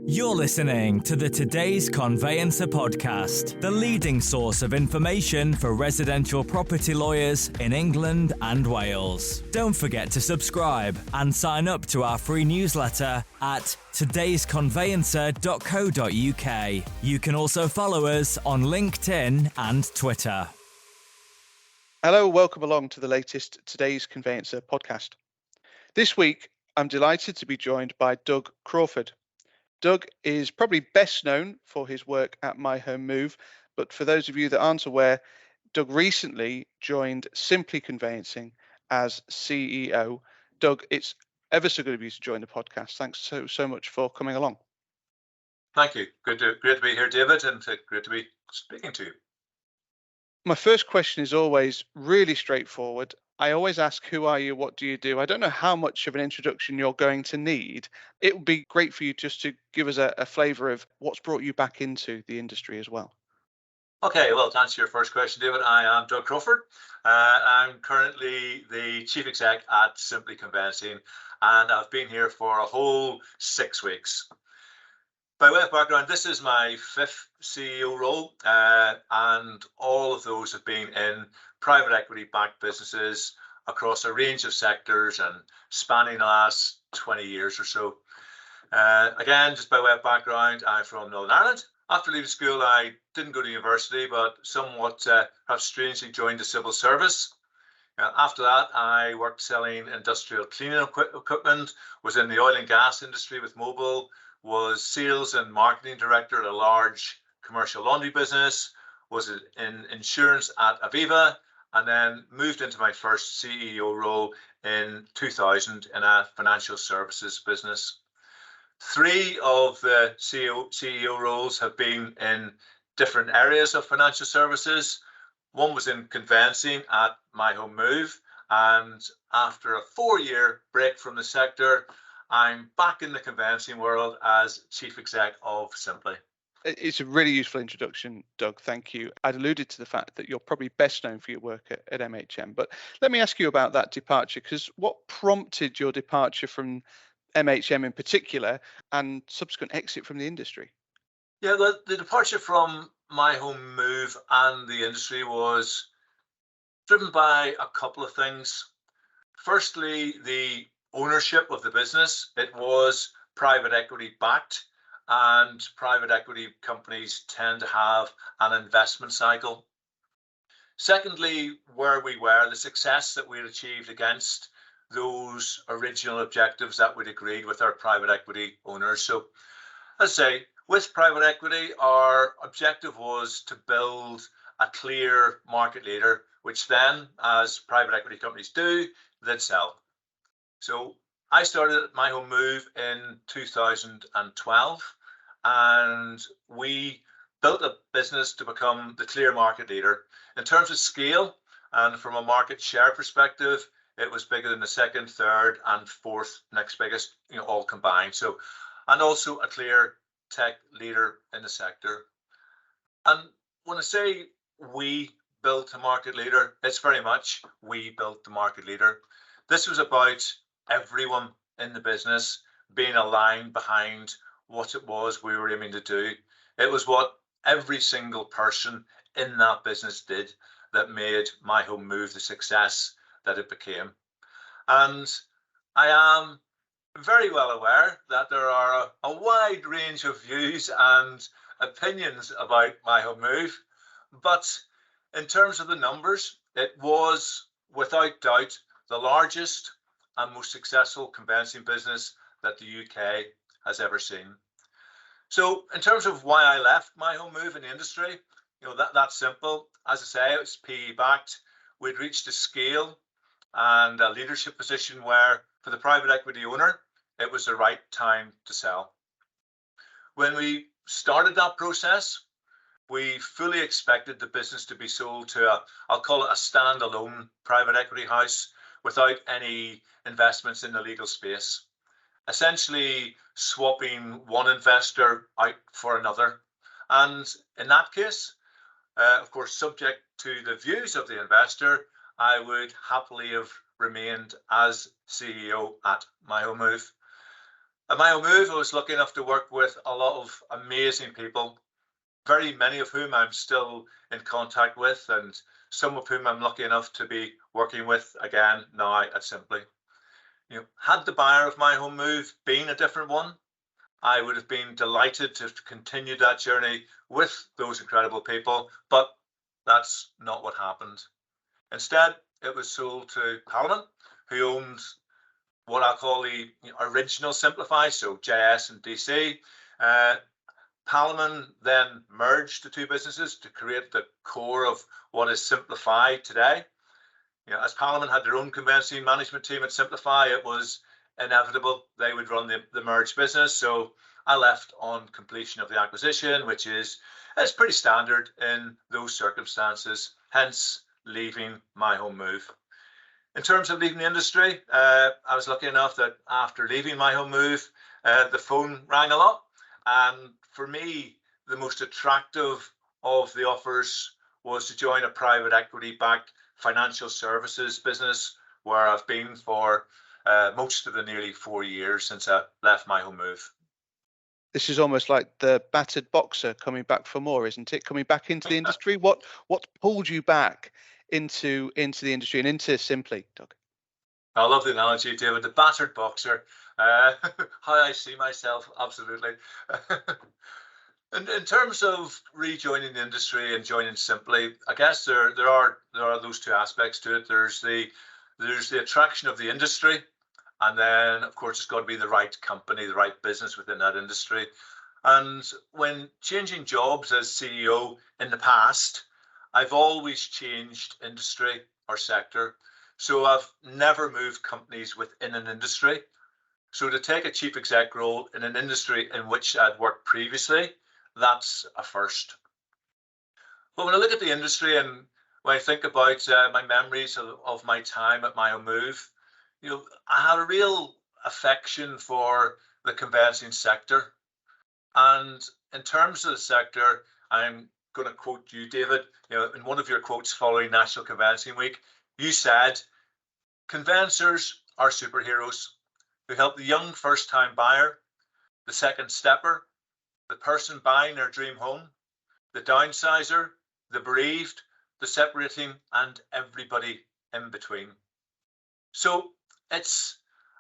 You're listening to the Today's Conveyancer podcast, the leading source of information for residential property lawyers in England and Wales. Don't forget to subscribe and sign up to our free newsletter at todaysconveyancer.co.uk. You can also follow us on LinkedIn and Twitter. Hello, welcome along to the latest Today's Conveyancer podcast. This week, I'm delighted to be joined by Doug Crawford. Doug is probably best known for his work at MyHomeMove, but for those of you that aren't aware, Doug recently joined Simply Conveyancing as CEO. Doug, it's ever so good of you to join the podcast. Thanks so much for coming along. Thank you. Great to be here, David, and great to be speaking to you. My first question is always really straightforward. I always ask, who are you? What do you do? I don't know how much of an introduction you're going to need. It would be great for you just to give us a flavour of what's brought you back into the industry as well. Okay, well, to answer your first question, David, I am Doug Crawford. I'm currently the Chief Exec at Simply Conveyancing, and I've been here for a whole 6 weeks. By way of background, this is my 5th CEO role, and all of those have been in private equity-backed businesses across a range of sectors and spanning the last 20 years or so. Again, just by way of background, I'm from Northern Ireland. After leaving school, I didn't go to university, but somewhat perhaps strangely joined the civil service. After that, I worked selling industrial cleaning equipment, was in the oil and gas industry with Mobil, was sales and marketing director at a large commercial laundry business, was in insurance at Aviva, and then moved into my first CEO role in 2000 in a financial services business. 3 of the CEO roles have been in different areas of financial services. One was in conveyancing at MyHomeMove, and after a 4-year break from the sector, I'm back in the conveyancing world as Chief Exec of Simply. It's a really useful introduction, Doug. Thank you. I'd alluded to the fact that you're probably best known for your work at MHM, but let me ask you about that departure, because what prompted your departure from MHM in particular and subsequent exit from the industry? Yeah, the departure from MyHomeMove and the industry was driven by a couple of things. Firstly, the ownership of the business. It was private equity backed, and private equity companies tend to have an investment cycle. Secondly, where we were, the success that we had achieved against those original objectives that we'd agreed with our private equity owners. So, as I say, with private equity, our objective was to build a clear market leader, which then, as private equity companies do, they'd sell. So I started at MyHomeMove in 2012, and we built a business to become the clear market leader. In terms of scale and from a market share perspective, it was bigger than the 2nd, 3rd, and 4th next biggest, all combined. So, and also a clear tech leader in the sector. And when I say we built a market leader, it's very much we built the market leader. This was about everyone in the business being aligned behind what it was we were aiming to do. It was what every single person in that business did that made MyHomeMove the success that it became. And I am very well aware that there are a wide range of views and opinions about MyHomeMove, but in terms of the numbers, it was without doubt the largest and most successful conveyancing business that the UK has ever seen. So in terms of why I left MyHomeMove in the industry, that's simple. As I say, it's PE backed. We'd reached a scale and a leadership position where for the private equity owner, it was the right time to sell. When we started that process, we fully expected the business to be sold to I'll call it a standalone private equity house without any investments in the legal space, essentially swapping one investor out for another. And in that case, of course, subject to the views of the investor, I would happily have remained as CEO at MyHomeMove. At MyHomeMove, I was lucky enough to work with a lot of amazing people, very many of whom I'm still in contact with, and some of whom I'm lucky enough to be working with again now at Simply. Had the buyer of MyHomeMove been a different one, I would have been delighted to continue that journey with those incredible people, but that's not what happened. Instead, it was sold to Parliament, who owns what I call the original Simplify, so JS and DC. Parliament then merged the two businesses to create the core of what is Simplify today. As Parliament had their own conveyancing management team at Simplify, it was inevitable they would run the merged business. So I left on completion of the acquisition, which is pretty standard in those circumstances, hence leaving MyHomeMove. In terms of leaving the industry, I was lucky enough that after leaving MyHomeMove, the phone rang a lot. And for me, the most attractive of the offers was to join a private equity-backed financial services business where I've been for most of the nearly 4 years since I left MyHomeMove. This is almost like the battered boxer coming back for more, isn't it? Coming back into the industry. What pulled you back into the industry and into Simply, Doug? I love the analogy, David. The battered boxer. How I see myself, absolutely. And in terms of rejoining the industry and joining Simply, I guess there are those two aspects to it. There's the attraction of the industry, and then of course it's got to be the right company, the right business within that industry. And when changing jobs as CEO in the past, I've always changed industry or sector. So I've never moved companies within an industry. So to take a chief exec role in an industry in which I'd worked previously, that's a first. But when I look at the industry and when I think about my memories of my time at MyHomeMove, I had a real affection for the conveyancing sector. And in terms of the sector, I'm going to quote you, David. In one of your quotes following National Conveyancing Week, you said, "Conveyancers are superheroes who help the young first-time buyer, the second stepper, the person buying their dream home, the downsizer, the bereaved, the separating, and everybody in between." So it's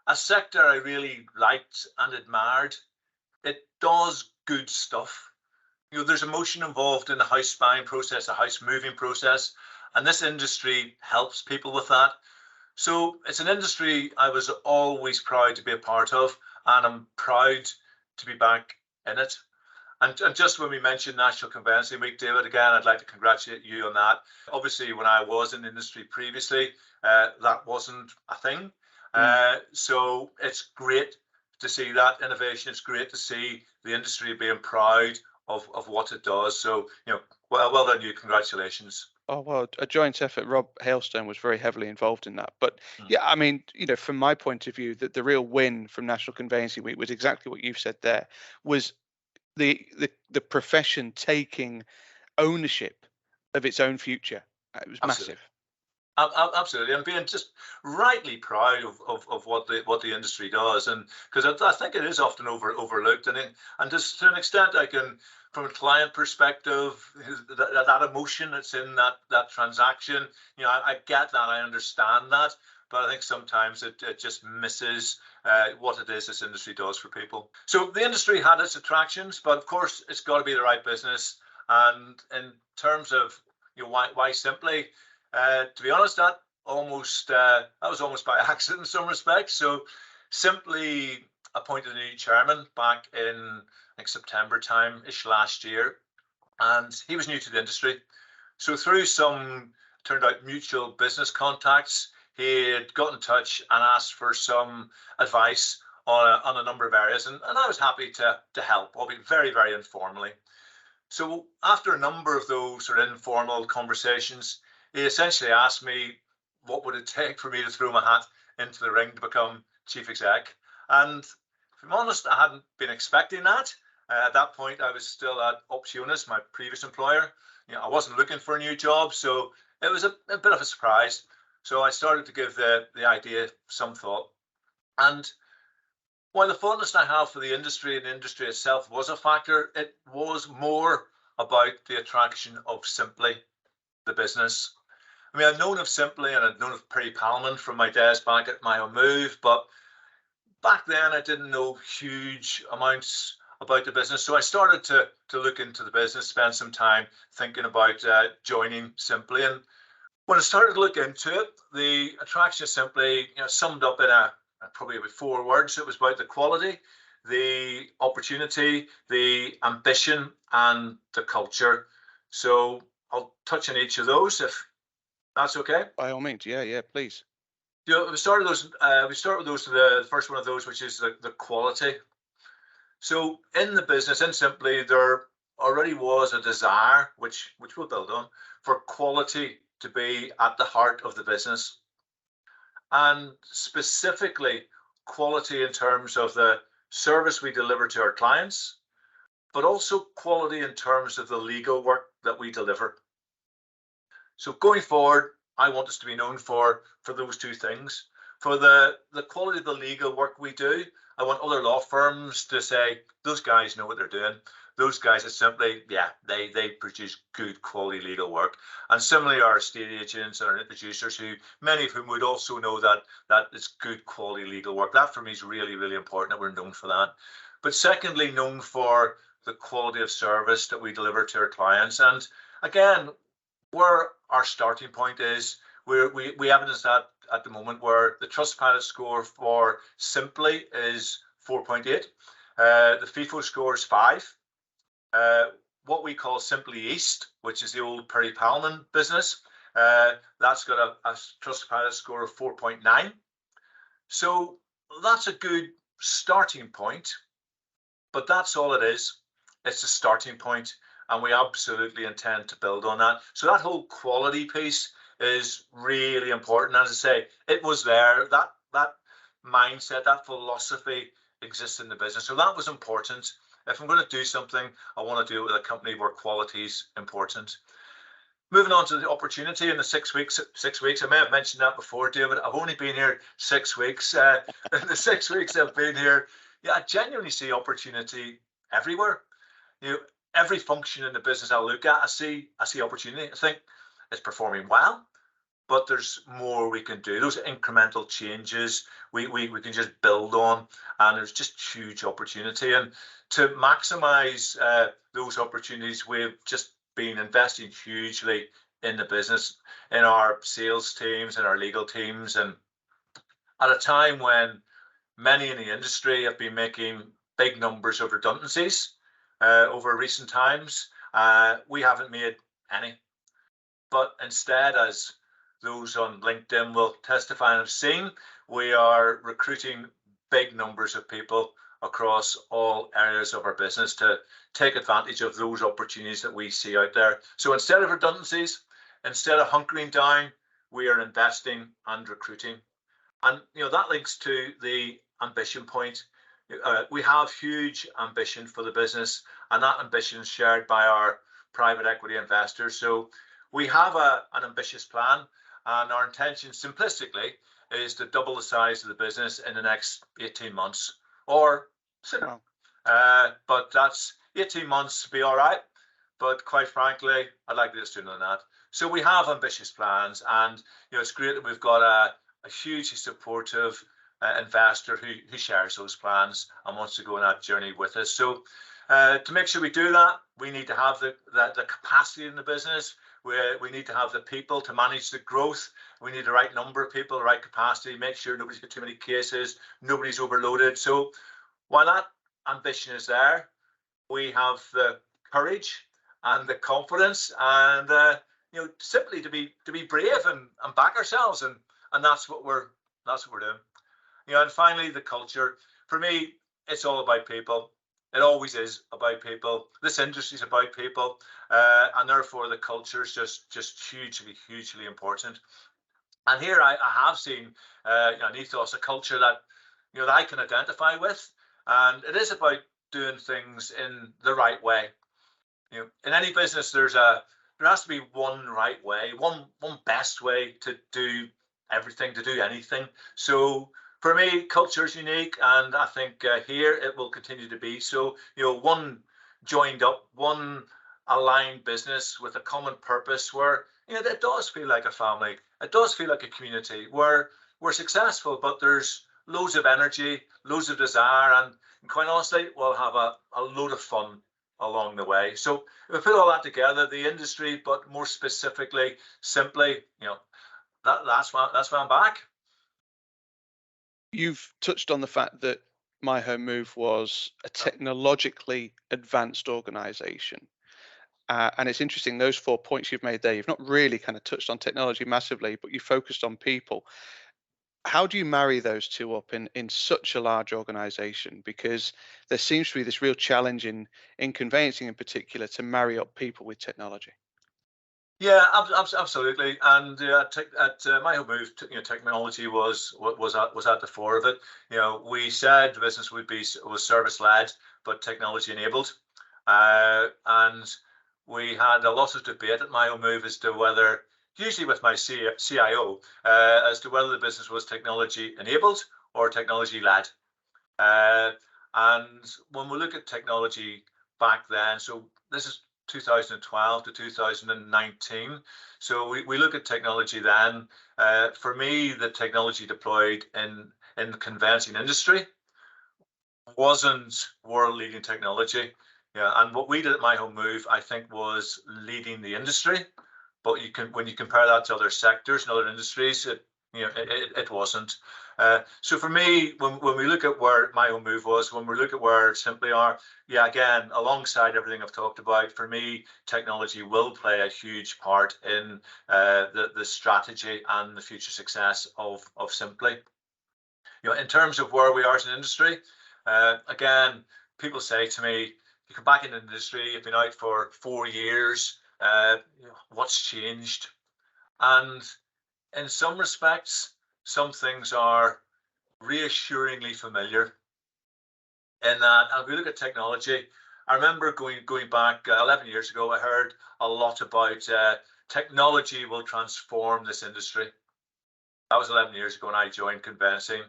a sector I really liked and admired. It does good stuff. There's emotion involved in the house buying process, the house moving process, and this industry helps people with that. So it's an industry I was always proud to be a part of, and I'm proud to be back in it. And just when we mentioned National Conveyancing Week, David, again, I'd like to congratulate you on that. Obviously, when I was in the industry previously, that wasn't a thing. So it's great to see that innovation. It's great to see the industry being proud of what it does. So, well done you. Congratulations. Oh, well, a joint effort. Rob Hailstone was very heavily involved in that. But yeah, I mean, from my point of view, that the real win from National Conveyancing Week was exactly what you've said there, was the profession taking ownership of its own future. It was Absolutely. massive. Absolutely, and being just rightly proud of what the industry does, and because I think it is often overlooked, and just to an extent, I can, from a client perspective, that emotion that's in that transaction, I get that, I understand that, but I think sometimes it just misses what it is this industry does for people. So the industry had its attractions, but of course it's got to be the right business. And in terms of why Simply. To be honest, that was almost by accident in some respects. So Simply appointed a new chairman back in, I think, September time-ish last year, and he was new to the industry. So through some, turned out, mutual business contacts, he had got in touch and asked for some advice on a number of areas, and I was happy to help, albeit very, very informally. So after a number of those sort of informal conversations, he essentially asked me what would it take for me to throw my hat into the ring to become chief exec. And if I'm honest, I hadn't been expecting that. At that point, I was still at Optionis, my previous employer. I wasn't looking for a new job, so it was a bit of a surprise. So I started to give the idea some thought. And While the fondness I have for the industry and the industry itself was a factor, it was more about the attraction of Simply, the business. I mean, I'd known of Simply and I'd known of Perry Palman from my days back at MyHomeMove, but back then I didn't know huge amounts about the business. So I started to look into the business, spend some time thinking about joining Simply. And when I started to look into it, the attraction of Simply, summed up in probably about 4 words. It was about the quality, the opportunity, the ambition, and the culture. So I'll touch on each of those if that's okay. By all means, yeah, please. We start with those. The first one of those, which is the quality. So in the business, in Simply, there already was a desire, which we'll build on, for quality to be at the heart of the business, and specifically quality in terms of the service we deliver to our clients, but also quality in terms of the legal work that we deliver. So going forward, I want us to be known for those 2 things. For the quality of the legal work we do, I want other law firms to say, those guys know what they're doing. Those guys are Simply, they produce good quality legal work. And similarly, our estate agents and our producers, who many of whom would also know that it's good quality legal work. That for me is really, really important that we're known for that. But secondly, known for the quality of service that we deliver to our clients. And again, where our starting point is, we evidence that at the moment, where the Trustpilot score for Simply is 4.8. The FIFO score is 5. What we call Simply East, which is the old Perry Palman business, that's got a Trustpilot score of 4.9. So that's a good starting point, but that's all it is. It's a starting point, and we absolutely intend to build on that. So that whole quality piece is really important. As I say, it was there. That mindset, that philosophy exists in the business. So that was important. If I'm going to do something, I want to do it with a company where quality is important. Moving on to the opportunity in the 6 weeks. I may have mentioned that before, David. I've only been here 6 weeks. In the 6 weeks I've been here, I genuinely see opportunity everywhere. Every function in the business I look at, I see opportunity. I think it's performing well, but there's more we can do. Those incremental changes we can just build on, and there's just huge opportunity. And to maximize those opportunities, we've just been investing hugely in the business, in our sales teams and our legal teams. And at a time when many in the industry have been making big numbers of redundancies over recent times, we haven't made any. But instead, as those on LinkedIn will testify and have seen, we are recruiting big numbers of people across all areas of our business to take advantage of those opportunities that we see out there. So instead of redundancies, instead of hunkering down, we are investing and recruiting. And that links to the ambition point. We have huge ambition for the business, and that ambition is shared by our private equity investors. So we have an ambitious plan, and our intention, simplistically, is to double the size of the business in the next 18 months or sooner. But that's 18 months to be all right. But quite frankly, I'd like to do sooner than that. So we have ambitious plans, and it's great that we've got a hugely supportive investor who shares those plans and wants to go on that journey with us. So to make sure we do that, we need to have the capacity in the business. We need to have the people to manage the growth. We need the right number of people, the right capacity, make sure nobody's got too many cases, nobody's overloaded. So while that ambition is there, we have the courage and the confidence and simply to be brave and back ourselves, and that's what we're doing. And finally, the culture. For me, it's all about people. It always is about people. This industry is about people, and therefore the culture is just hugely important. And here I have seen an ethos, a culture that that I can identify with, and it is about doing things in the right way. In any business, there has to be one right way, one best way to do everything, to do anything. So for me, culture is unique, and I think here it will continue to be. So, one joined up, one aligned business with a common purpose where, it does feel like a family. It does feel like a community where we're successful, but there's loads of energy, loads of desire, and quite honestly, we'll have a load of fun along the way. So if we put all that together, the industry, but more specifically, Simply, that's why I'm back. You've touched on the fact that MyHomeMove was a technologically advanced organization. And it's interesting, those 4 points you've made there, you've not really kind of touched on technology massively, but you focused on people. How do you marry those two up in such a large organization? Because there seems to be this real challenge in conveyancing in particular to marry up people with technology. Yeah, absolutely. And at MyHomeMove, technology was at the fore of it. We said the business was service led, but technology enabled, and we had a lot of debate at MyHomeMove as to whether, usually with my CIO, as to whether the business was technology enabled or technology led. And when we look at technology back then, so this is 2012 to 2019. So we look at technology then. For me, the technology deployed in the conveyancing industry wasn't world-leading technology. And what we did at MyHomeMove, I think, was leading the industry. But when you compare that to other sectors and other industries, it wasn't. So for me, when we look at where MyHomeMove was, when we look at where Simply are, again, alongside everything I've talked about, for me, technology will play a huge part in the strategy and the future success of Simply. In terms of where we are as an industry, again, people say to me, you come back in the industry, you've been out for 4 years, what's changed? And in some respects, some things are reassuringly familiar. In that, and we look at technology, I remember going back 11 years ago, I heard a lot about technology will transform this industry. That was 11 years ago when I joined conveyancing.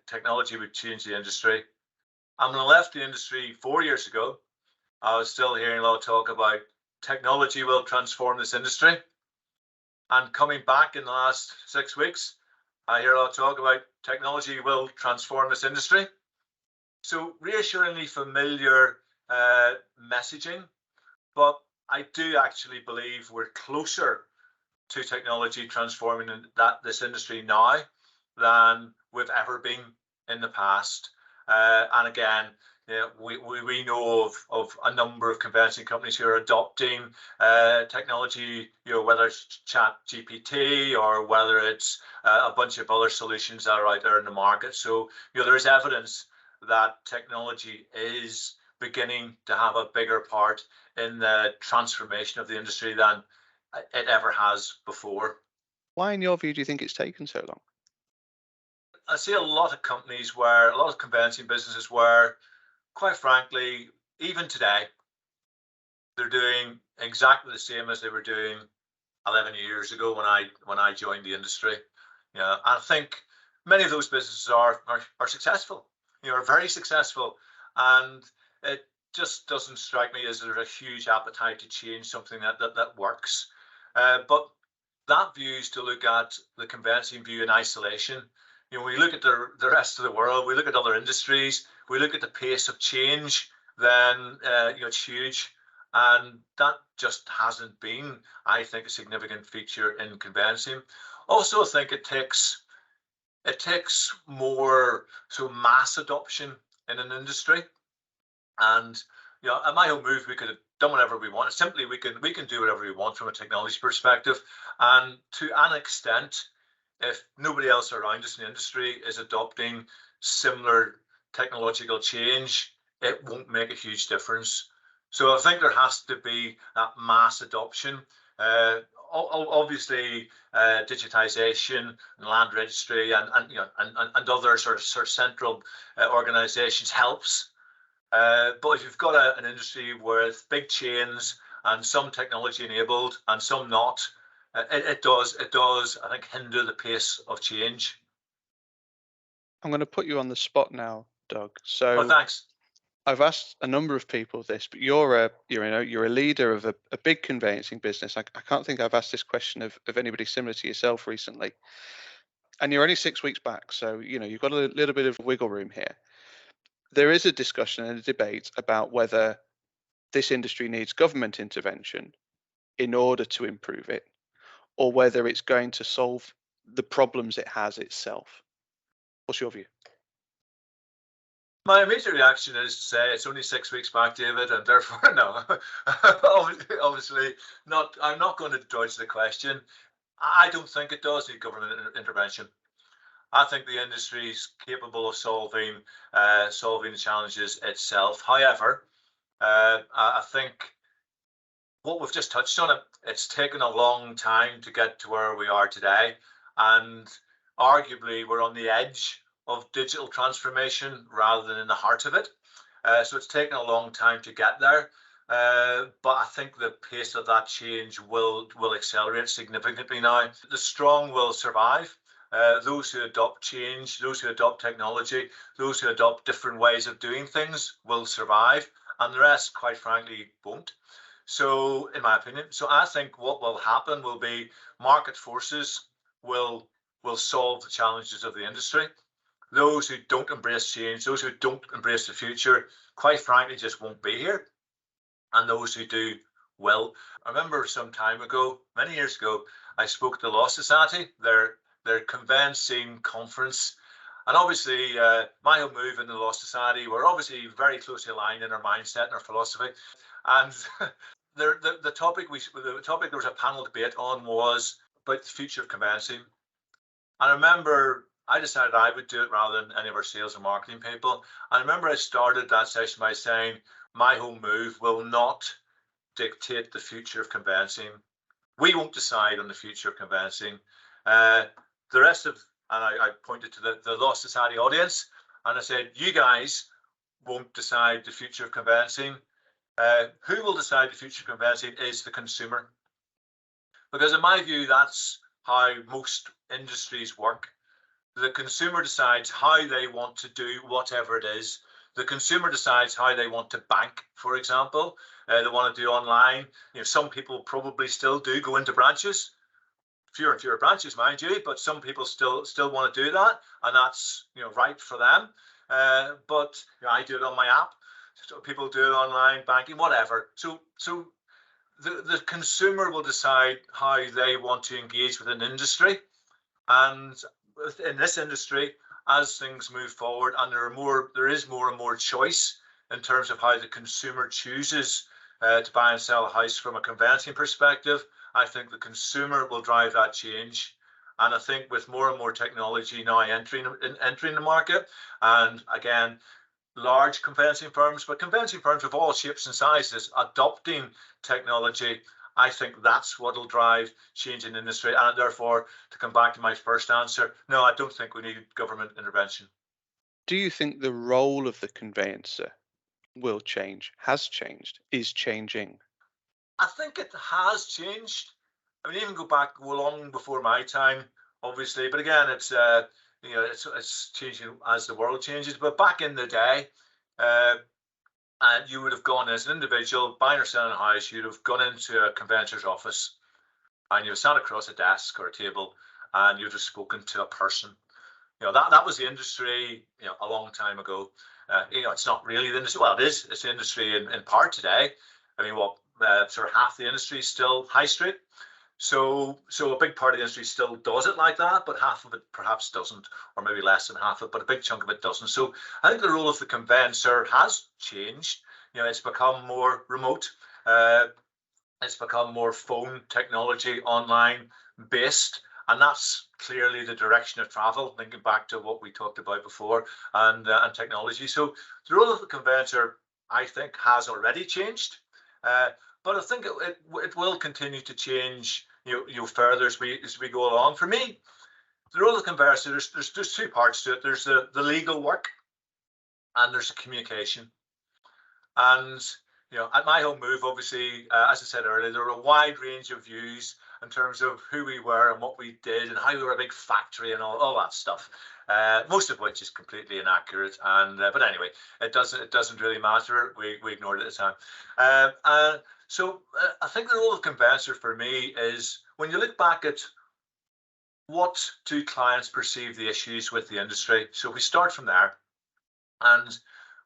Technology would change the industry. And when I left the industry 4 years ago, I was still hearing a lot of talk about technology will transform this industry. And coming back in the last 6 weeks, I hear a lot of talk about technology will transform this industry. So reassuringly familiar messaging, but I do actually believe we're closer to technology transforming this industry now than we've ever been in the past. And again, we know of a number of conveyancing companies who are adopting technology, whether it's Chat GPT or whether it's a bunch of other solutions that are out there in the market. So, there is evidence that technology is beginning to have a bigger part in the transformation of the industry than it ever has before. Why, in your view, do you think it's taken so long? I see a lot of companies where, a lot of conveyancing businesses where, quite frankly, even today, they're doing exactly the same as they were doing 11 years ago when I joined the industry. I think many of those businesses are successful, are very successful, and it just doesn't strike me as there's a huge appetite to change something that works. But that view is to look at the conveyancing view in isolation. When we look at the rest of the world, we look at other industries, we look at the pace of change, then it's huge. And that just hasn't been, I think, a significant feature in conveyancing. Also, I think it takes more mass adoption in an industry. And at MyHomeMove, we could have done whatever we want. Simply, we can do whatever we want from a technology perspective. And to an extent, if nobody else around us in the industry is adopting similar technological change, it won't make a huge difference. So I think there has to be that mass adoption. Obviously, digitization and land registry and other sort of central organizations helps. But if you've got an industry with big chains and some technology enabled and some not, it does, I think, hinder the pace of change. I'm going to put you on the spot now, Doug. So Oh, thanks. I've asked a number of people this, but you're a leader of a big conveyancing business. I can't think I've asked this question of anybody similar to yourself recently. And you're only 6 weeks back, so you've got a little bit of wiggle room here. There is a discussion and a debate about whether this industry needs government intervention in order to improve it, or whether it's going to solve the problems it has itself. What's your view? My immediate reaction is to say it's only 6 weeks back, David, and therefore no. Obviously not. I'm not going to dodge the question. I don't think it does need government intervention. I think the industry is capable of solving the challenges itself. However, I think what we've just touched on, it's taken a long time to get to where we are today, and arguably we're on the edge of digital transformation rather than in the heart of it. So it's taken a long time to get there. But I think the pace of that change will accelerate significantly now. The strong will survive. Those who adopt change, those who adopt technology, those who adopt different ways of doing things will survive, and the rest, quite frankly, won't. So, in my opinion, I think what will happen will be market forces will solve the challenges of the industry. Those who don't embrace change, those who don't embrace the future, quite frankly, just won't be here. And those who do will. I remember some time ago, many years ago, I spoke at the Law Society, their conveyancing conference. And obviously, MyHomeMove and the Law Society were obviously very closely aligned in our mindset and our philosophy. And the topic there was a panel debate on was about the future of conveyancing. And I remember I decided I would do it rather than any of our sales and marketing people. I remember I started that session by saying, MyHomeMove will not dictate the future of conveyancing. We won't decide on the future of conveyancing. The rest of, and I pointed to the Law Society audience, and I said, you guys won't decide the future of conveyancing. Who will decide the future of conveyancing is the consumer. Because in my view, that's how most industries work. The consumer decides how they want to do whatever it is. The consumer decides how they want to bank, for example. They want to do online. Some people probably still do go into branches. Fewer and fewer branches, mind you, but some people still want to do that, and that's right for them. But I do it on my app. So people do it online, banking, whatever. So the consumer will decide how they want to engage with an industry, and in this industry, as things move forward, and there is more and more choice in terms of how the consumer chooses to buy and sell a house from a conveyancing perspective. I think the consumer will drive that change, and I think with more and more technology now entering the market, and again, large conveyancing firms, but conveyancing firms of all shapes and sizes adopting technology, I think that's what will drive change in the industry. And therefore, to come back to my first answer, no, I don't think we need government intervention. Do you think the role of the conveyancer will change, has changed, is changing? I think it has changed. I mean, even go long before my time, obviously. But again, it's changing as the world changes. But back in the day, and you would have gone as an individual buying or selling a house, you'd have gone into a conveyancer's office, and you have sat across a desk or a table, and you'd have spoken to a person. That was the industry. A long time ago. It's not really the industry. Well, it is. It's the industry in part today. I mean, sort of half the industry is still high street. So a big part of the industry still does it like that, but half of it perhaps doesn't, or maybe less than half of it, but a big chunk of it doesn't. So I think the role of the conveyancer has changed. It's become more remote. It's become more phone technology, online based, and that's clearly the direction of travel, thinking back to what we talked about before, and technology. So the role of the conveyancer, I think, has already changed. But I think it will continue to change, further as we go along. For me, the role of the conveyancer, there's two parts to it. There's the legal work, and there's the communication. And at MyHomeMove, obviously, as I said earlier, there are a wide range of views in terms of who we were and what we did and how we were a big factory and all that stuff. Most of which is completely inaccurate, and but anyway, it doesn't really matter. We ignored it at the time. So I think the role of conveyancer for me is when you look back at what do clients perceive the issues with the industry. So we start from there, and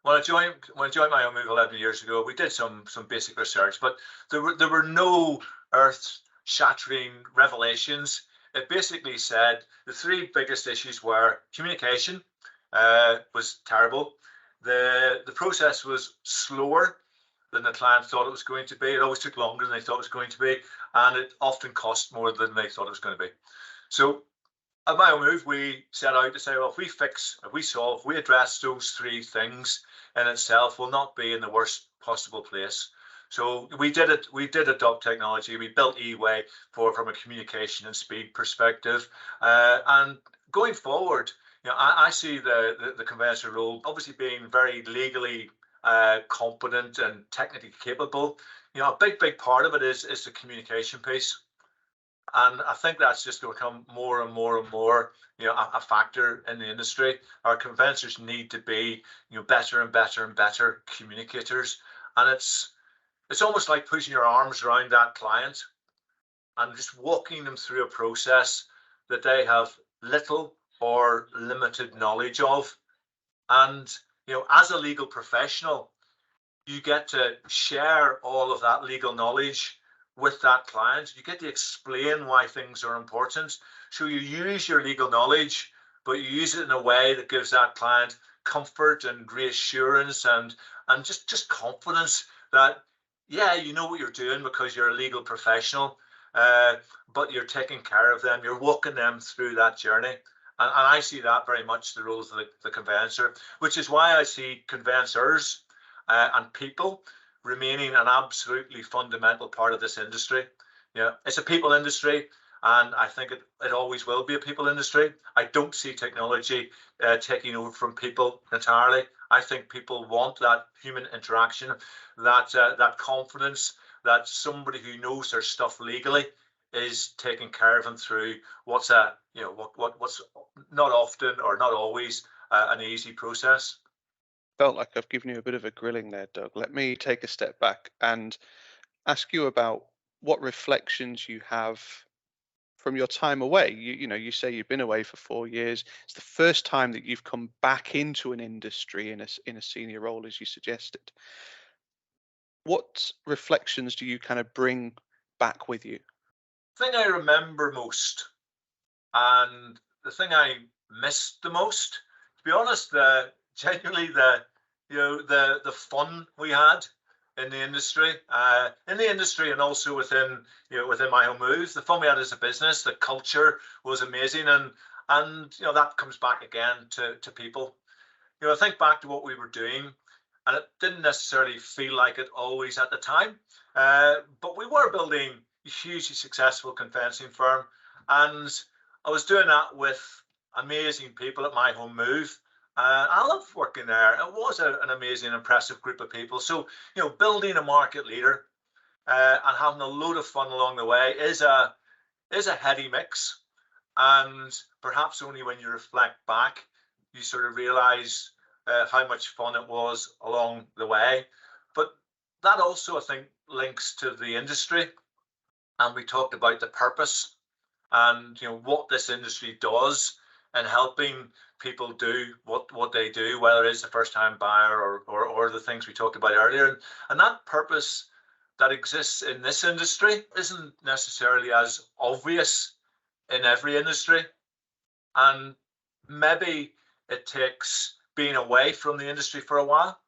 when I joined MyHomeMove 11 years ago, we did some basic research, but there were no earth-shattering revelations. It basically said the three biggest issues were communication was terrible. The process was slower than the client thought it was going to be. It always took longer than they thought it was going to be, and it often cost more than they thought it was going to be. So at MyHomeMove, we set out to say, well, if we address those three things in itself, we'll not be in the worst possible place. So we did it. We did adopt technology. We built eWay from a communication and speed perspective. And going forward, I see the conveyancer role obviously being very legally competent and technically capable. A big part of it is the communication piece. And I think that's just going to become more and more and more, a factor in the industry. Our conveyancers need to be, better and better and better communicators. And it's almost like putting your arms around that client and just walking them through a process that they have little or limited knowledge of. And, as a legal professional, you get to share all of that legal knowledge with that client. You get to explain why things are important. So you use your legal knowledge, but you use it in a way that gives that client comfort and reassurance and just confidence that, yeah, you know what you're doing because you're a legal professional, but you're taking care of them. You're walking them through that journey. And I see that very much the role of the conveyancer, which is why I see conveyancers and people remaining an absolutely fundamental part of this industry. It's a people industry, and I think it always will be a people industry. I don't see technology taking over from people entirely. I think people want that human interaction, that confidence, that somebody who knows their stuff legally is taking care of them through what's not often or not always an easy process. Felt like I've given you a bit of a grilling there, Doug. Let me take a step back and ask you about what reflections you have from your time away. You say you've been away for 4 years. It's the first time that you've come back into an industry in a senior role, as you suggested. What reflections do you kind of bring back with you? The thing I remember most and the thing I missed the most, to be honest, genuinely the fun we had in the industry, and also within MyHomeMove, the fun we had as a business, the culture was amazing, and that comes back again to people. I think back to what we were doing, and it didn't necessarily feel like it always at the time, but we were building a hugely successful conveyancing firm, and I was doing that with amazing people at MyHomeMove. I loved working there. It was an amazing, impressive group of people. So, building a market leader and having a load of fun along the way is a heady mix. And perhaps only when you reflect back, you sort of realize how much fun it was along the way. But that also, I think, links to the industry. And we talked about the purpose and what this industry does and helping people do what they do, whether it's a first-time buyer or the things we talked about earlier. And that purpose that exists in this industry isn't necessarily as obvious in every industry. And maybe it takes being away from the industry for a while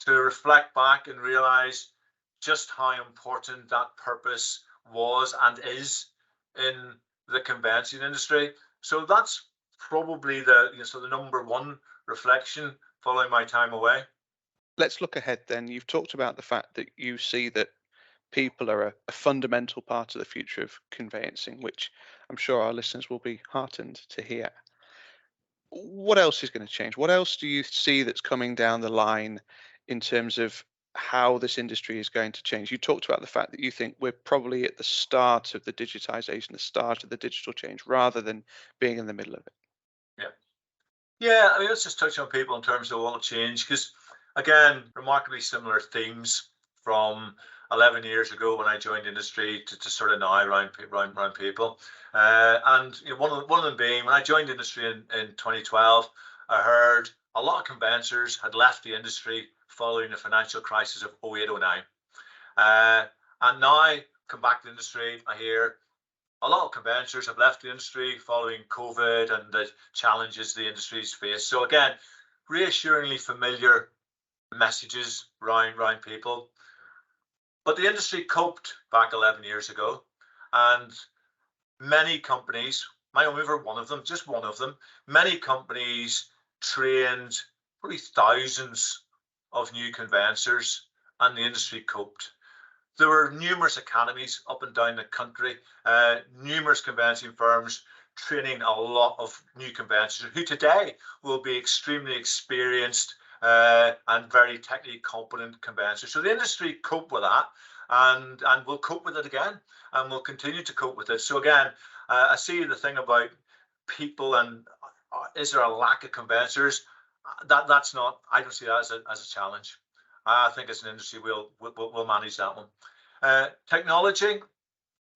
to reflect back and realize just how important that purpose was and is in the conveyancing industry. So that's probably the number one reflection following my time away. Let's look ahead then. You've talked about the fact that you see that people are a fundamental part of the future of conveyancing, which I'm sure our listeners will be heartened to hear. What else is going to change? What else do you see that's coming down the line in terms of how this industry is going to change? You talked about the fact that you think we're probably at the start of the digitization, the start of the digital change, rather than being in the middle of it. Yeah, I mean, let's just touch on people in terms of what will change, because again, remarkably similar themes from 11 years ago when I joined the industry to sort of now around people. And one of them being, when I joined the industry in 2012, I heard a lot of conveyancers had left the industry following the financial crisis of 08-09. And now, come back to the industry, I hear a lot of conveyancers have left the industry following COVID and the challenges the industry's faced. So again, reassuringly familiar messages around people. But the industry coped back 11 years ago, and many companies, MyHomeMove one of them, just one of them, many companies trained probably thousands of new conveyancers, and the industry coped. There were numerous academies up and down the country, numerous conveyancing firms training a lot of new conveyancers who today will be extremely experienced and very technically competent conveyancers. So the industry coped with that, and will cope with it again, and will continue to cope with it. So again, I see the thing about people and is there a lack of conveyancers? That's not. I don't see that as a challenge. I think as an industry we'll manage that one. Technology,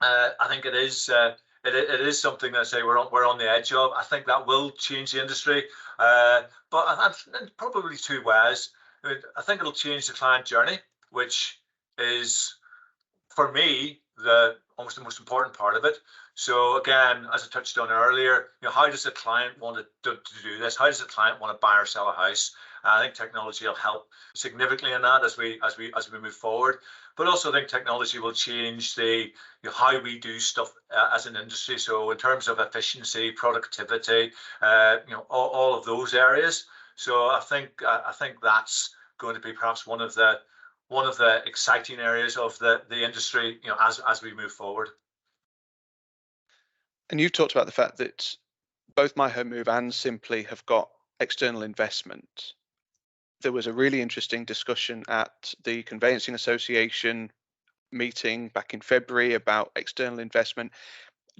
I think it is something that I say we're on the edge of. I think that will change the industry, but in probably two ways. I think it'll change the client journey, which is for me almost the most important part of it. So again, as I touched on earlier, how does the client want to do this? How does the client want to buy or sell a house? I think technology will help significantly in that as we move forward. But also, I think technology will change the how we do stuff as an industry. So in terms of efficiency, productivity, all of those areas. So I think that's going to be perhaps one of the exciting areas of the industry, as we move forward. And you've talked about the fact that both MyHomeMove and Simply have got external investment. There was a really interesting discussion at the Conveyancing Association meeting back in February about external investment.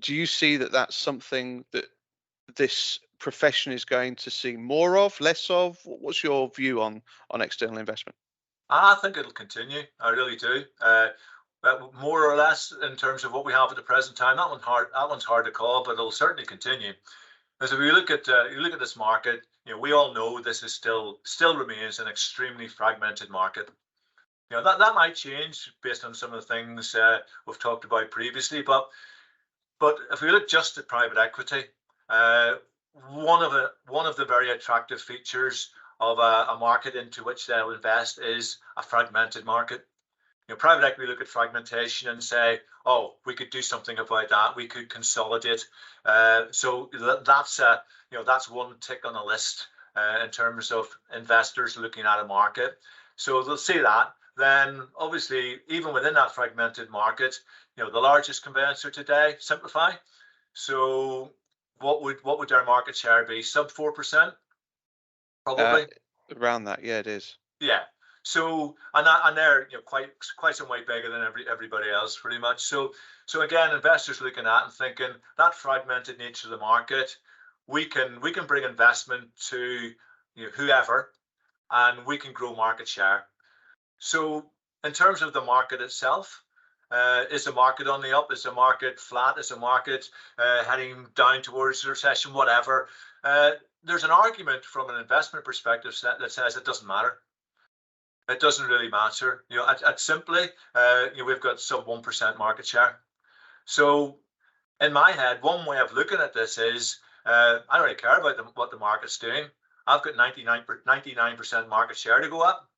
Do you see that that's something that this profession is going to see more of, less of? What's your view on external investment? I think it'll continue. I really do. More or less in terms of what we have at the present time. That one's hard to call, but it'll certainly continue. As we look at this market, we all know this is still remains an extremely fragmented market. That might change based on some of the things we've talked about previously. But if we look just at private equity, one of the very attractive features of a market into which they'll invest is a fragmented market. Private equity look at fragmentation and say, oh, we could do something about that. We could consolidate. So that's one tick on the list in terms of investors looking at a market. So they'll see that. Then obviously, even within that fragmented market, the largest conveyancer today, Simplify. So what would their market share be? Sub 4%, probably. Around that, yeah, it is. Yeah. So and they're quite some way bigger than everybody else, pretty much. So again, investors looking at and thinking that fragmented nature of the market, we can bring investment to whoever, and we can grow market share. So in terms of the market itself, is the market on the up? Is the market flat? Is the market heading down towards a recession? Whatever. There's an argument from an investment perspective that says it doesn't matter. It doesn't really matter. At Simply, we've got sub 1% market share. So in my head, one way of looking at this is I don't really care about what the market's doing. I've got 99% market share to go up.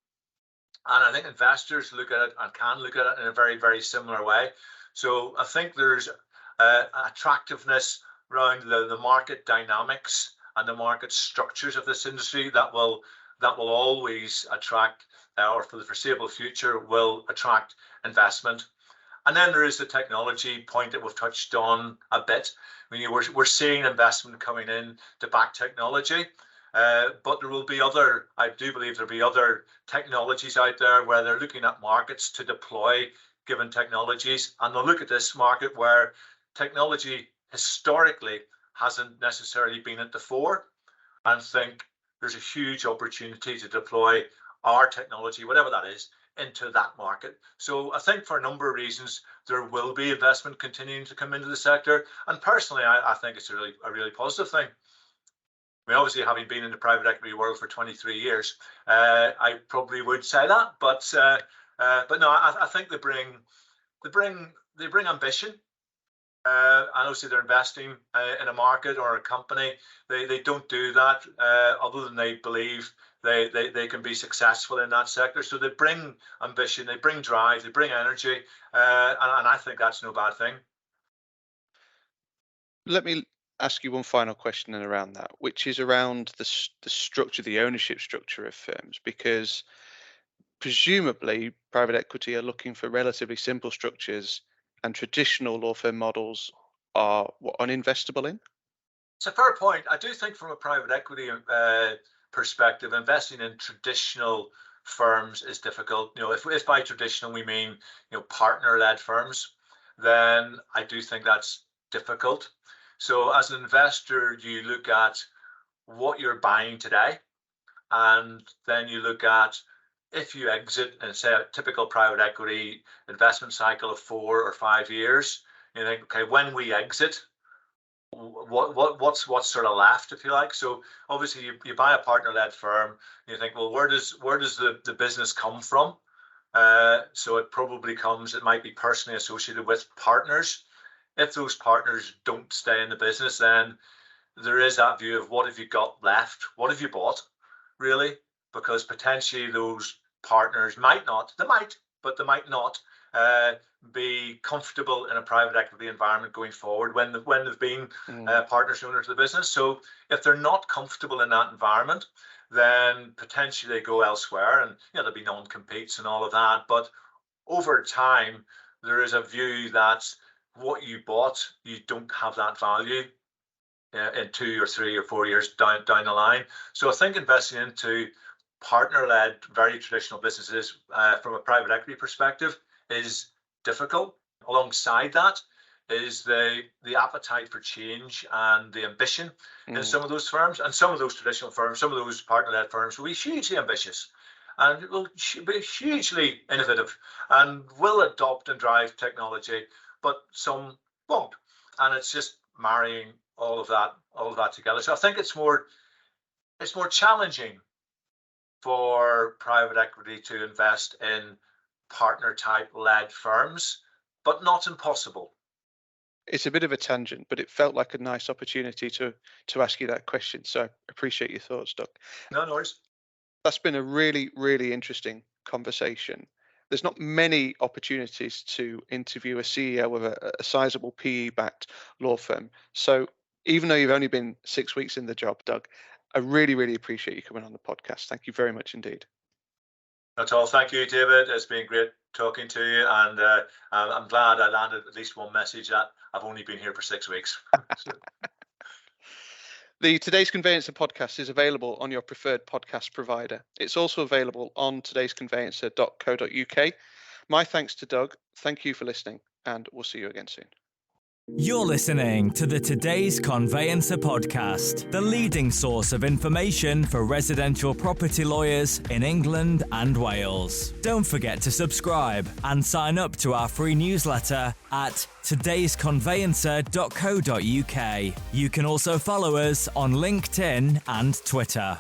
And I think investors look at it and can look at it in a very, very similar way. So I think there's attractiveness around the market dynamics and the market structures of this industry that will always attract, or for the foreseeable future, will attract investment. And then there is the technology point that we've touched on a bit. I mean, we're seeing investment coming in to back technology. But there will be I do believe there'll be other technologies out there where they're looking at markets to deploy given technologies. And they'll look at this market where technology historically hasn't necessarily been at the fore and think there's a huge opportunity to deploy our technology, whatever that is, into that market. So I think for a number of reasons, there will be investment continuing to come into the sector. And personally, I think it's a really positive thing. I mean, obviously, having been in the private equity world for 23 years, I probably would say that. But no, I think they bring ambition. And obviously, they're investing in a market or a company. They don't do that other than they believe they can be successful in that sector. So they bring ambition, they bring drive, they bring energy, and I think that's no bad thing. Let me ask you one final question around that, which is around the structure, the ownership structure of firms, because presumably private equity are looking for relatively simple structures and traditional law firm models are uninvestable in? It's a fair point. I do think from a private equity perspective, investing in traditional firms is difficult. If by traditional we mean partner-led firms, then I do think that's difficult. So as an investor, you look at what you're buying today, and then you look at if you exit and say a typical private equity investment cycle of 4 or 5 years, you think, okay, when we exit, what's sort of left, if you like. So obviously you buy a partner-led firm, you think, well, where does the business come from? So it might be personally associated with partners. If those partners don't stay in the business, then there is that view of what have you got left? What have you bought, really? Because potentially those partners might not be comfortable in a private equity environment going forward when they've been partners owner to the business. So if they're not comfortable in that environment, then potentially they go elsewhere, and there'll be non-competes and all of that. But over time, there is a view that what you bought, you don't have that value in 2 or 3 or 4 years down the line. So I think investing into partner-led, very traditional businesses from a private equity perspective is difficult. Alongside that is the appetite for change and the ambition in some of those firms, and some of those traditional firms, some of those partner-led firms will be hugely ambitious and will be hugely innovative and will adopt and drive technology, but some won't. And it's just marrying all of that together. So I think it's more challenging for private equity to invest in partner type led firms, but not impossible. It's a bit of a tangent, but it felt like a nice opportunity to ask you that question. So I appreciate your thoughts, Doug. No worries. That's been a really, really interesting conversation. There's not many opportunities to interview a CEO of a sizable PE-backed law firm. So even though you've only been 6 weeks in the job, Doug, I really, really appreciate you coming on the podcast. Thank you very much indeed. That's all. Thank you, David. It's been great talking to you, and I'm glad I landed at least one message that I've only been here for 6 weeks. The Today's Conveyancer podcast is available on your preferred podcast provider. It's also available on todaysconveyancer.co.uk. My thanks to Doug. Thank you for listening, and we'll see you again soon. You're listening to the Today's Conveyancer podcast, the leading source of information for residential property lawyers in England and Wales. Don't forget to subscribe and sign up to our free newsletter at todaysconveyancer.co.uk. You can also follow us on LinkedIn and Twitter.